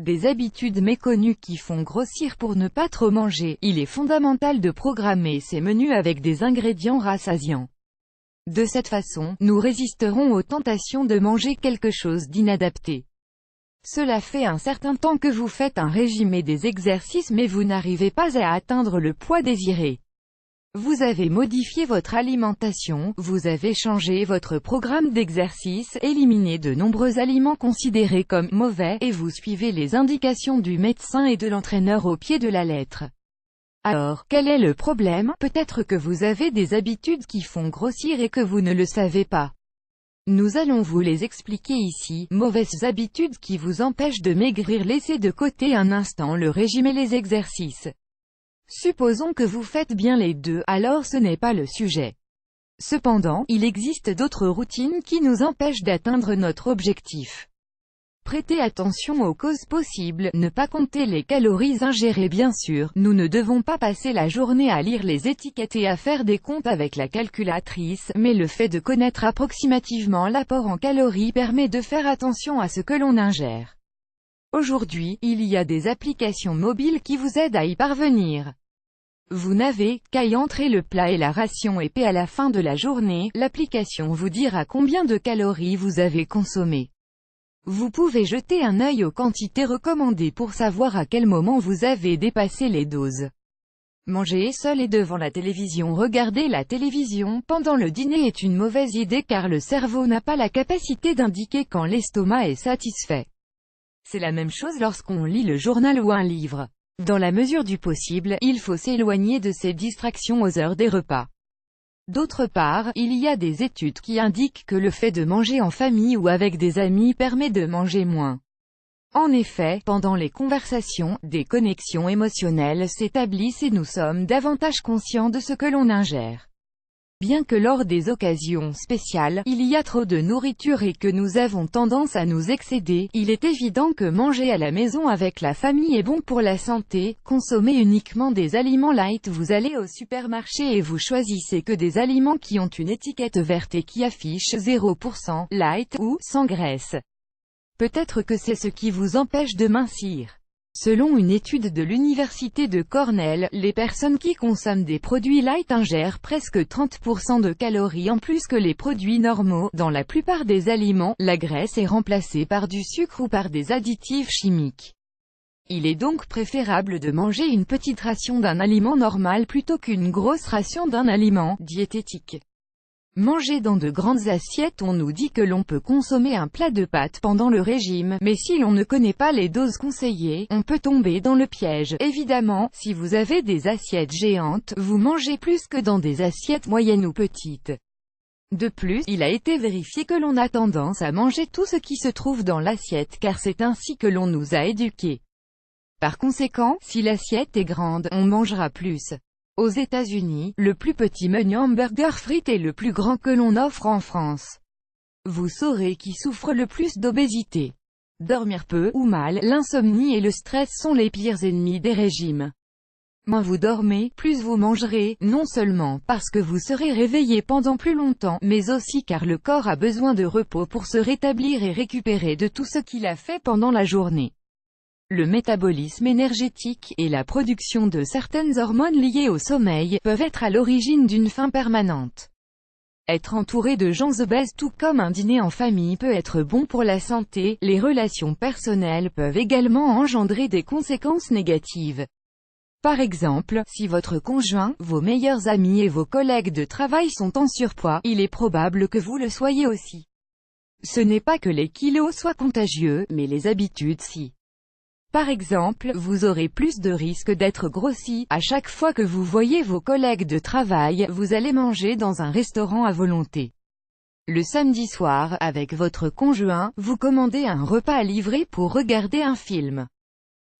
Des habitudes méconnues qui font grossir pour ne pas trop manger. Il est fondamental de programmer ces menus avec des ingrédients rassasiants. De cette façon, nous résisterons aux tentations de manger quelque chose d'inadapté. Cela fait un certain temps que vous faites un régime et des exercices mais vous n'arrivez pas à atteindre le poids désiré. Vous avez modifié votre alimentation, vous avez changé votre programme d'exercice, éliminé de nombreux aliments considérés comme mauvais, et vous suivez les indications du médecin et de l'entraîneur au pied de la lettre. Alors, quel est le problème? Peut-être que vous avez des habitudes qui font grossir et que vous ne le savez pas. Nous allons vous les expliquer ici. Mauvaises habitudes qui vous empêchent de maigrir. Laissez de côté un instant le régime et les exercices. Supposons que vous faites bien les deux, alors ce n'est pas le sujet. Cependant, il existe d'autres routines qui nous empêchent d'atteindre notre objectif. Prêtez attention aux causes possibles, ne pas compter les calories ingérées bien sûr, nous ne devons pas passer la journée à lire les étiquettes et à faire des comptes avec la calculatrice, mais le fait de connaître approximativement l'apport en calories permet de faire attention à ce que l'on ingère. Aujourd'hui, il y a des applications mobiles qui vous aident à y parvenir. Vous n'avez qu'à y entrer le plat et la ration et à la fin de la journée, l'application vous dira combien de calories vous avez consommé. Vous pouvez jeter un œil aux quantités recommandées pour savoir à quel moment vous avez dépassé les doses. Manger seul et devant la télévision. Regarder la télévision pendant le dîner est une mauvaise idée car le cerveau n'a pas la capacité d'indiquer quand l'estomac est satisfait. C'est la même chose lorsqu'on lit le journal ou un livre. Dans la mesure du possible, il faut s'éloigner de ces distractions aux heures des repas. D'autre part, il y a des études qui indiquent que le fait de manger en famille ou avec des amis permet de manger moins. En effet, pendant les conversations, des connexions émotionnelles s'établissent et nous sommes davantage conscients de ce que l'on ingère. Bien que lors des occasions spéciales, il y a trop de nourriture et que nous avons tendance à nous excéder, il est évident que manger à la maison avec la famille est bon pour la santé. Consommez uniquement des aliments light. Vous allez au supermarché et vous choisissez que des aliments qui ont une étiquette verte et qui affichent 0% light ou sans graisse. Peut-être que c'est ce qui vous empêche de mincir. Selon une étude de l'université de Cornell, les personnes qui consomment des produits light ingèrent presque 30% de calories en plus que les produits normaux. Dans la plupart des aliments, la graisse est remplacée par du sucre ou par des additifs chimiques. Il est donc préférable de manger une petite ration d'un aliment normal plutôt qu'une grosse ration d'un aliment diététique. Manger dans de grandes assiettes. On nous dit que l'on peut consommer un plat de pâtes pendant le régime, mais si l'on ne connaît pas les doses conseillées, on peut tomber dans le piège. Évidemment, si vous avez des assiettes géantes, vous mangez plus que dans des assiettes moyennes ou petites. De plus, il a été vérifié que l'on a tendance à manger tout ce qui se trouve dans l'assiette car c'est ainsi que l'on nous a éduqués. Par conséquent, si l'assiette est grande, on mangera plus. Aux États-Unis, le plus petit menu hamburger frites est le plus grand que l'on offre en France. Vous saurez qui souffre le plus d'obésité. Dormir peu ou mal, l'insomnie et le stress sont les pires ennemis des régimes. Moins vous dormez, plus vous mangerez, non seulement parce que vous serez réveillé pendant plus longtemps, mais aussi car le corps a besoin de repos pour se rétablir et récupérer de tout ce qu'il a fait pendant la journée. Le métabolisme énergétique, et la production de certaines hormones liées au sommeil, peuvent être à l'origine d'une faim permanente. Être entouré de gens obèses tout comme un dîner en famille peut être bon pour la santé. Les relations personnelles peuvent également engendrer des conséquences négatives. Par exemple, si votre conjoint, vos meilleurs amis et vos collègues de travail sont en surpoids, il est probable que vous le soyez aussi. Ce n'est pas que les kilos soient contagieux, mais les habitudes si. Par exemple, vous aurez plus de risques d'être grossi. À chaque fois que vous voyez vos collègues de travail, vous allez manger dans un restaurant à volonté. Le samedi soir, avec votre conjoint, vous commandez un repas à livrer pour regarder un film.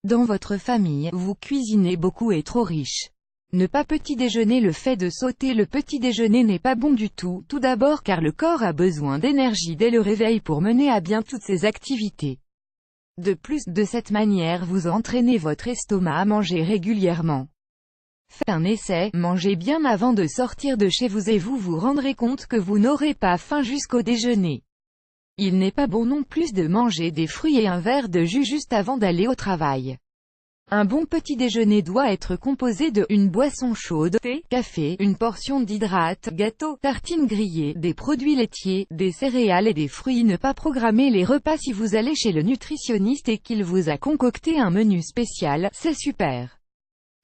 Dans votre famille, vous cuisinez beaucoup et trop riche. Ne pas petit déjeuner. Le fait de sauter le petit déjeuner n'est pas bon du tout. Tout d'abord car le corps a besoin d'énergie dès le réveil pour mener à bien toutes ses activités. De plus, de cette manière vous entraînez votre estomac à manger régulièrement. Faites un essai, mangez bien avant de sortir de chez vous et vous vous rendrez compte que vous n'aurez pas faim jusqu'au déjeuner. Il n'est pas bon non plus de manger des fruits et un verre de jus juste avant d'aller au travail. Un bon petit déjeuner doit être composé de une boisson chaude, thé, café, une portion d'hydrates, gâteau, tartines grillées, des produits laitiers, des céréales et des fruits. Ne pas programmer les repas si vous allez chez le nutritionniste et qu'il vous a concocté un menu spécial, c'est super.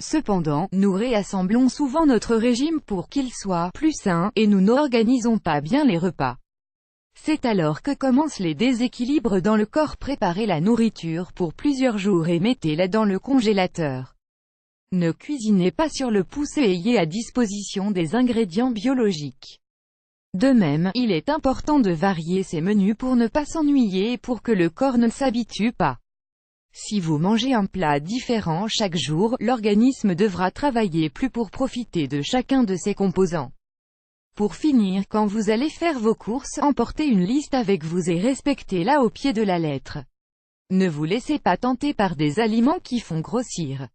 Cependant, nous réassemblons souvent notre régime pour qu'il soit plus sain, et nous n'organisons pas bien les repas. C'est alors que commencent les déséquilibres dans le corps. Préparez la nourriture pour plusieurs jours et mettez-la dans le congélateur. Ne cuisinez pas sur le pouce et ayez à disposition des ingrédients biologiques. De même, il est important de varier ces menus pour ne pas s'ennuyer et pour que le corps ne s'habitue pas. Si vous mangez un plat différent chaque jour, l'organisme devra travailler plus pour profiter de chacun de ses composants. Pour finir, quand vous allez faire vos courses, emportez une liste avec vous et respectez-la au pied de la lettre. Ne vous laissez pas tenter par des aliments qui font grossir.